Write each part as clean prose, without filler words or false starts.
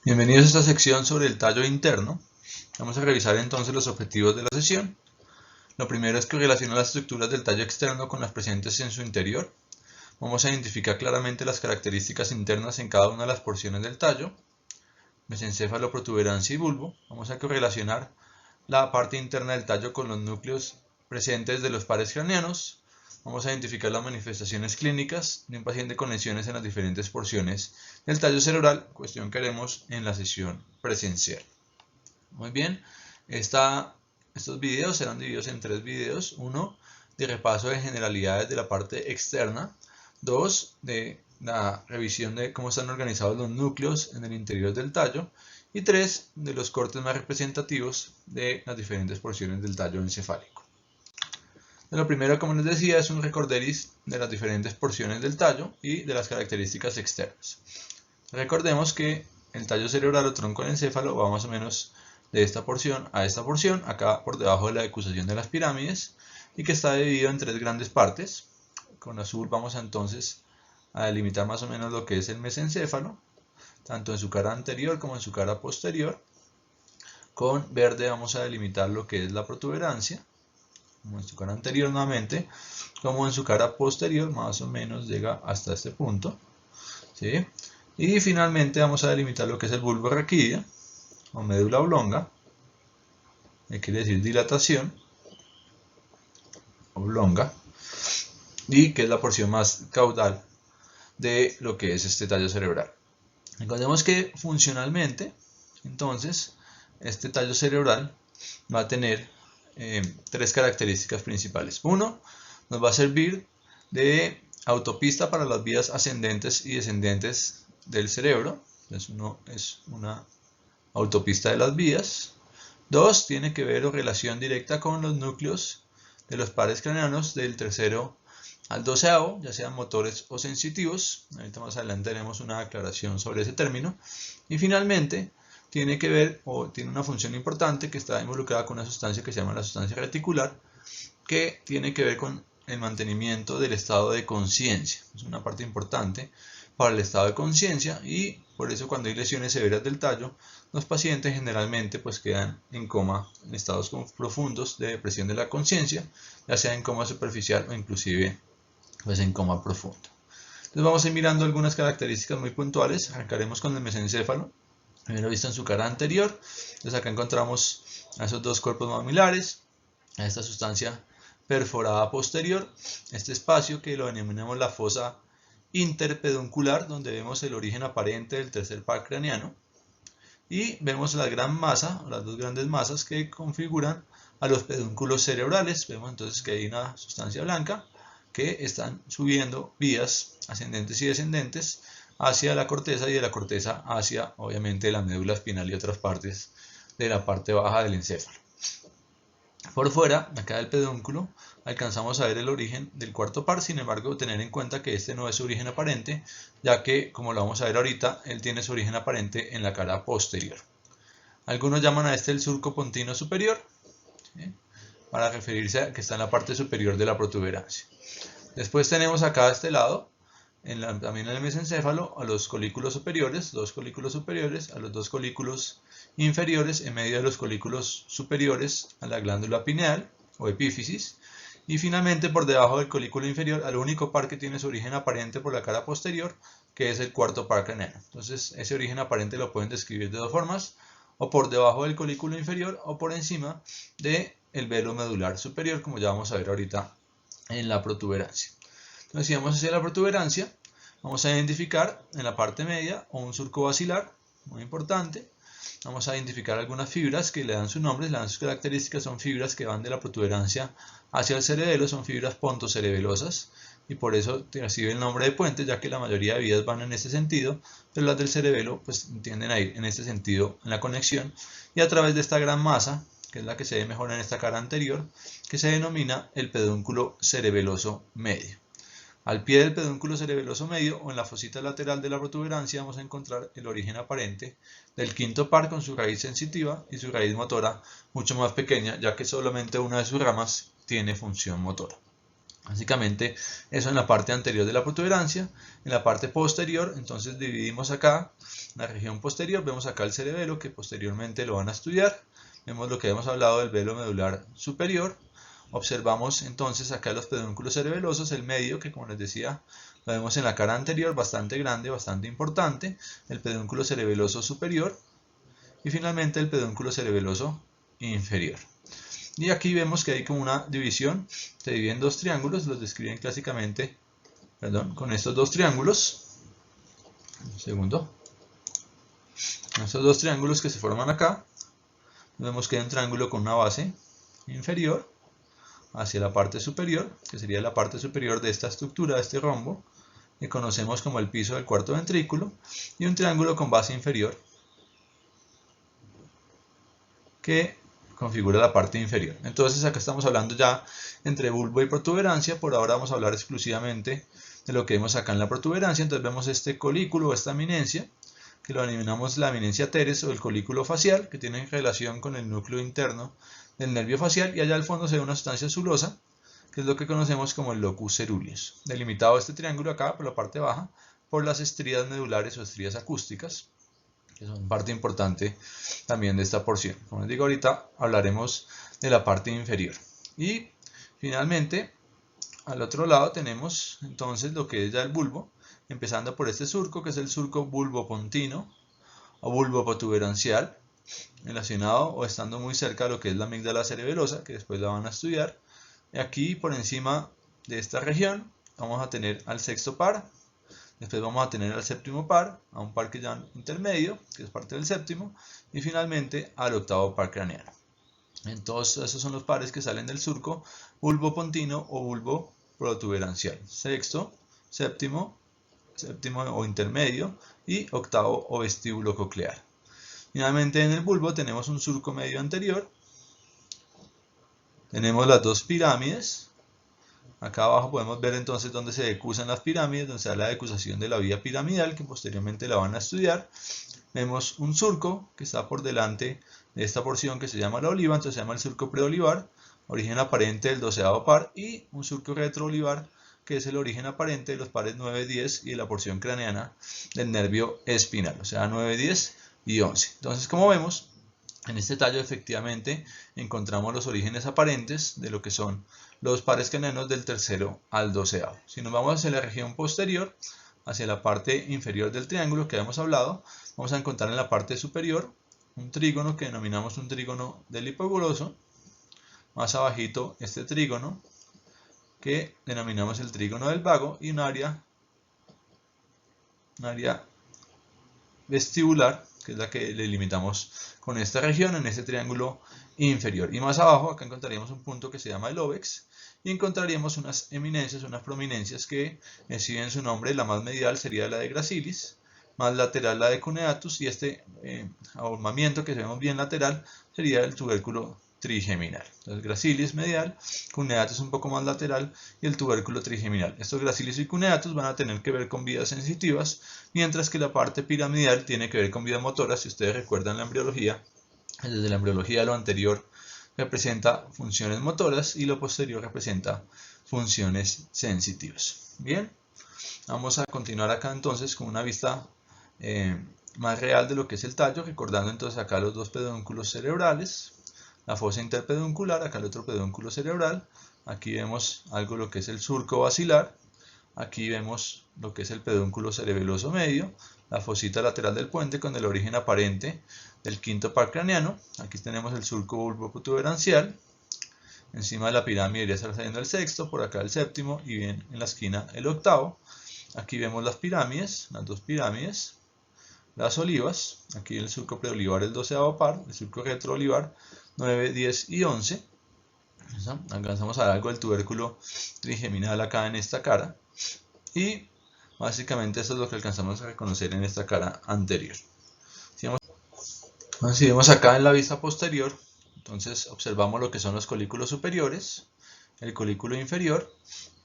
Bienvenidos a esta sección sobre el tallo interno. Vamos a revisar entonces los objetivos de la sesión. Lo primero es que relaciona las estructuras del tallo externo con las presentes en su interior. Vamos a identificar claramente las características internas en cada una de las porciones del tallo. Mesencéfalo, protuberancia y bulbo. Vamos a correlacionar la parte interna del tallo con los núcleos presentes de los pares craneanos. Vamos a identificar las manifestaciones clínicas de un paciente con lesiones en las diferentes porciones del tallo cerebral, cuestión que haremos en la sesión presencial. Muy bien, estos videos serán divididos en 3 videos. 1 de repaso de generalidades de la parte externa. 2 de la revisión de cómo están organizados los núcleos en el interior del tallo. Y 3 de los cortes más representativos de las diferentes porciones del tallo encefálico. Lo primero, como les decía, es un recorderis de las diferentes porciones del tallo y de las características externas. Recordemos que el tallo cerebral o tronco del encéfalo va más o menos de esta porción a esta porción, acá por debajo de la decusación de las pirámides, y que está dividido en 3 grandes partes. Con azul vamos entonces a delimitar más o menos lo que es el mesencéfalo, tanto en su cara anterior como en su cara posterior. Con verde vamos a delimitar lo que es la protuberancia, como en su cara anterior nuevamente, como en su cara posterior, más o menos llega hasta este punto, ¿sí? Y finalmente vamos a delimitar lo que es el bulbo raquídeo, o médula oblonga, que quiere decir dilatación, oblonga, y que es la porción más caudal de lo que es este tallo cerebral. Recordemos que funcionalmente, entonces, este tallo cerebral va a tener 3 características principales. 1, nos va a servir de autopista para las vías ascendentes y descendentes del cerebro. Entonces uno es una autopista de las vías. 2, tiene que ver o relación directa con los núcleos de los pares craneanos del tercero al 12avo, ya sean motores o sensitivos. Ahorita más adelante tenemos una aclaración sobre ese término. Y finalmente, tiene que ver o tiene una función importante que está involucrada con una sustancia que se llama la sustancia reticular, que tiene que ver con el mantenimiento del estado de conciencia. Es una parte importante para el estado de conciencia y por eso cuando hay lesiones severas del tallo, los pacientes generalmente pues quedan en coma, en estados profundos de depresión de la conciencia, ya sea en coma superficial o inclusive pues en coma profundo. Entonces vamos a ir mirando algunas características muy puntuales. Arrancaremos con el mesencéfalo. Primero visto en su cara anterior. Entonces acá encontramos a esos 2 cuerpos mamilares, a esta sustancia perforada posterior, este espacio que lo denominamos la fosa interpeduncular, donde vemos el origen aparente del tercer par craneano, y vemos la gran masa, las 2 grandes masas que configuran a los pedúnculos cerebrales. Vemos entonces que hay una sustancia blanca que están subiendo vías ascendentes y descendentes hacia la corteza y de la corteza hacia, obviamente, la médula espinal y otras partes de la parte baja del encéfalo. Por fuera, acá del pedúnculo, alcanzamos a ver el origen del cuarto par, sin embargo, tener en cuenta que este no es su origen aparente, ya que, como lo vamos a ver ahorita, él tiene su origen aparente en la cara posterior. Algunos llaman a este el surco pontino superior, ¿sí?, para referirse a que está en la parte superior de la protuberancia. Después tenemos acá a este lado, también en el mesencéfalo, a los colículos superiores, 2 colículos superiores, a los 2 colículos inferiores, en medio de los colículos superiores a la glándula pineal o epífisis, y finalmente por debajo del colículo inferior al único par que tiene su origen aparente por la cara posterior, que es el cuarto par craneano. Entonces ese origen aparente lo pueden describir de 2 formas, o por debajo del colículo inferior o por encima del velo medular superior, como ya vamos a ver ahorita en la protuberancia. Entonces, si vamos hacia la protuberancia, vamos a identificar en la parte media un surco basilar, muy importante. Vamos a identificar algunas fibras que le dan su nombre, le dan sus características. Son fibras que van de la protuberancia hacia el cerebelo, son fibras pontocerebelosas y por eso recibe el nombre de puente, ya que la mayoría de vías van en este sentido, pero las del cerebelo pues tienden a ir en este sentido en la conexión y a través de esta gran masa, que es la que se ve mejor en esta cara anterior, que se denomina el pedúnculo cerebeloso medio. Al pie del pedúnculo cerebeloso medio o en la fosita lateral de la protuberancia vamos a encontrar el origen aparente del quinto par con su raíz sensitiva y su raíz motora mucho más pequeña, ya que solamente una de sus ramas tiene función motora. Básicamente eso en la parte anterior de la protuberancia. En la parte posterior, entonces dividimos acá la región posterior, vemos acá el cerebelo que posteriormente lo van a estudiar. Vemos lo que hemos hablado del velo medular superior. Observamos entonces acá los pedúnculos cerebelosos, el medio que como les decía lo vemos en la cara anterior, bastante grande, bastante importante, el pedúnculo cerebeloso superior y finalmente el pedúnculo cerebeloso inferior. Y aquí vemos que hay como una división, se divide en dos triángulos, los describen clásicamente, con estos dos triángulos. Un segundo. Estos dos triángulos que se forman acá, vemos que hay un triángulo con una base inferior hacia la parte superior, que sería la parte superior de esta estructura, de este rombo, que conocemos como el piso del cuarto ventrículo, y un triángulo con base inferior, que configura la parte inferior. Entonces acá estamos hablando ya entre bulbo y protuberancia. Por ahora vamos a hablar exclusivamente de lo que vemos acá en la protuberancia. Entonces vemos este colículo o esta eminencia, que lo denominamos la eminencia teres o el colículo facial, que tiene relación con el núcleo interno del nervio facial, y allá al fondo se ve una sustancia azulosa, que es lo que conocemos como el locus ceruleus, delimitado este triángulo acá por la parte baja por las estrías medulares o estrías acústicas, que son parte importante también de esta porción. Como les digo, ahorita hablaremos de la parte inferior. Y finalmente, al otro lado tenemos entonces lo que es ya el bulbo, empezando por este surco, que es el surco bulbopontino o bulboprotuberancial, relacionado o estando muy cerca de lo que es la amígdala cerebelosa, que después la van a estudiar. Y aquí por encima de esta región vamos a tener al sexto par. Después vamos a tener al séptimo par, a un par que llaman intermedio, que es parte del séptimo, y finalmente al octavo par craneano. Entonces esos son los pares que salen del surco bulbopontino o bulbo protuberancial. Sexto, séptimo o intermedio y octavo o vestíbulo coclear. Finalmente en el bulbo tenemos un surco medio anterior. Tenemos las dos pirámides. Acá abajo podemos ver entonces dónde se decusan las pirámides, donde se da la decusación de la vía piramidal, que posteriormente la van a estudiar. Vemos un surco que está por delante de esta porción que se llama la oliva, entonces se llama el surco preolivar, origen aparente del 12º par, y un surco retroolivar, que es el origen aparente de los pares 9, 10 y de la porción craneana del nervio espinal, o sea 9, 10 y 11. Entonces, como vemos, en este tallo efectivamente encontramos los orígenes aparentes de lo que son los pares craneanos del tercero al 12º. Si nos vamos hacia la región posterior, hacia la parte inferior del triángulo que habíamos hablado, vamos a encontrar en la parte superior un trígono que denominamos un trígono del hipoglóso. Más abajito este trígono que denominamos el trígono del vago, y un área vestibular, que es la que delimitamos con esta región en este triángulo inferior. Y más abajo acá encontraríamos un punto que se llama el óvex, y encontraríamos unas eminencias, unas prominencias que reciben su nombre. La más medial sería la de gracilis, más lateral la de cuneatus, y este ahumamiento que vemos bien lateral sería el tubérculo trigeminal. Entonces gracilis medial, cuneatus un poco más lateral y el tubérculo trigeminal. Estos gracilis y cuneatus van a tener que ver con vías sensitivas, mientras que la parte piramidal tiene que ver con vías motoras. Si ustedes recuerdan la embriología, desde la embriología lo anterior representa funciones motoras y lo posterior representa funciones sensitivas. Bien, vamos a continuar acá entonces con una vista más real de lo que es el tallo, recordando entonces acá los dos pedúnculos cerebrales, la fosa interpeduncular, acá el otro pedúnculo cerebral. Aquí vemos algo lo que es el surco basilar. Aquí vemos lo que es el pedúnculo cerebeloso medio, la fosita lateral del puente con el origen aparente del quinto par craneano. Aquí tenemos el surco bulboprotuberancial. Encima de la pirámide iría saliendo el sexto, por acá el séptimo y bien en la esquina el octavo. Aquí vemos las pirámides, las dos pirámides, las olivas. Aquí el surco preolivar el 12º par, el surco retroolivar 9, 10 y 11. Alcanzamos a ver algo del tubérculo trigeminal acá en esta cara. Y básicamente esto es lo que alcanzamos a reconocer en esta cara anterior. Si vemos acá en la vista posterior, entonces observamos lo que son los colículos superiores, el colículo inferior.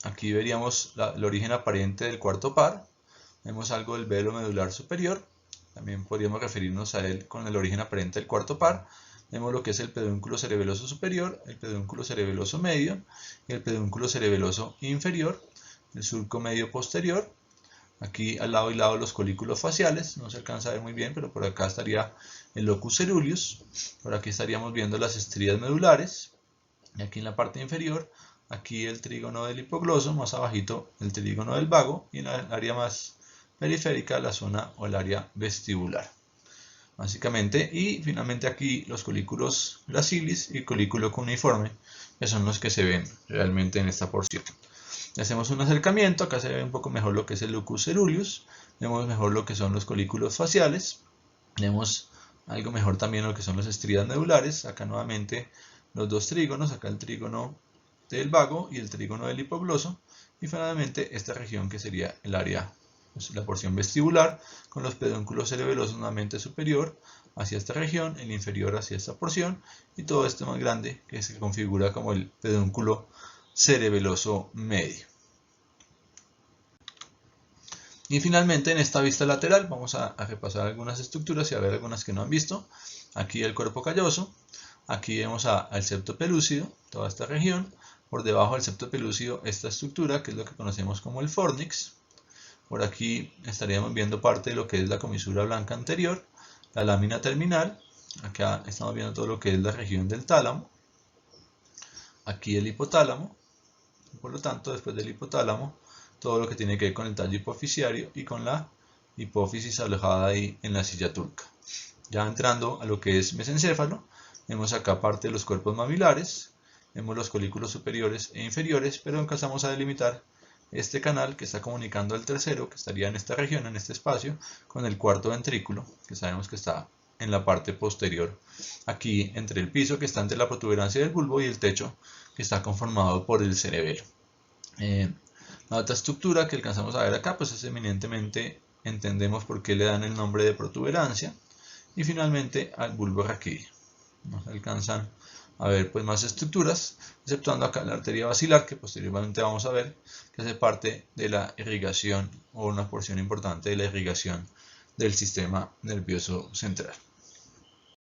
Aquí veríamos el origen aparente del cuarto par. Vemos algo del velo medular superior. También podríamos referirnos a él con el origen aparente del cuarto par. Vemos lo que es el pedúnculo cerebeloso superior, el pedúnculo cerebeloso medio y el pedúnculo cerebeloso inferior, el surco medio posterior. Aquí al lado y lado los colículos faciales, no se alcanza a ver muy bien, pero por acá estaría el locus ceruleus, por aquí estaríamos viendo las estrías medulares, y aquí en la parte inferior, aquí el trígono del hipogloso, más abajito el trígono del vago, y en la área más periférica la zona o el área vestibular. Básicamente, y finalmente aquí los colículos gracilis y colículo cuneiforme, que son los que se ven realmente en esta porción. Hacemos un acercamiento, acá se ve un poco mejor lo que es el locus ceruleus, vemos mejor lo que son los colículos faciales, vemos algo mejor también lo que son las estrías medulares, acá nuevamente los dos trígonos, acá el trígono del vago y el trígono del hipogloso, y finalmente esta región que sería el área, la porción vestibular, con los pedúnculos cerebelosos nuevamente superior hacia esta región, el inferior hacia esta porción, y todo esto más grande que se configura como el pedúnculo cerebeloso medio. Y finalmente en esta vista lateral vamos a repasar algunas estructuras y a ver algunas que no han visto. Aquí el cuerpo calloso, aquí vemos al septo pelúcido, toda esta región, por debajo del septo pelúcido esta estructura que es lo que conocemos como el fornix. Por aquí estaríamos viendo parte de lo que es la comisura blanca anterior, la lámina terminal, acá estamos viendo todo lo que es la región del tálamo, aquí el hipotálamo. Por lo tanto, después del hipotálamo, todo lo que tiene que ver con el tallo hipofisiario y con la hipófisis alojada ahí en la silla turca. Ya entrando a lo que es mesencéfalo, vemos acá parte de los cuerpos mamilares, vemos los colículos superiores e inferiores, pero alcanzamos a delimitar este canal que está comunicando al tercero, que estaría en esta región, en este espacio, con el cuarto ventrículo, que sabemos que está en la parte posterior, aquí entre el piso que está entre la protuberancia del bulbo y el techo que está conformado por el cerebelo. La otra estructura que alcanzamos a ver acá, pues es eminentemente, entendemos por qué le dan el nombre de protuberancia, y finalmente al bulbo raquídeo. Nos alcanzan a ver pues más estructuras, exceptuando acá la arteria basilar, que posteriormente vamos a ver, que hace parte de la irrigación o una porción importante de la irrigación del sistema nervioso central.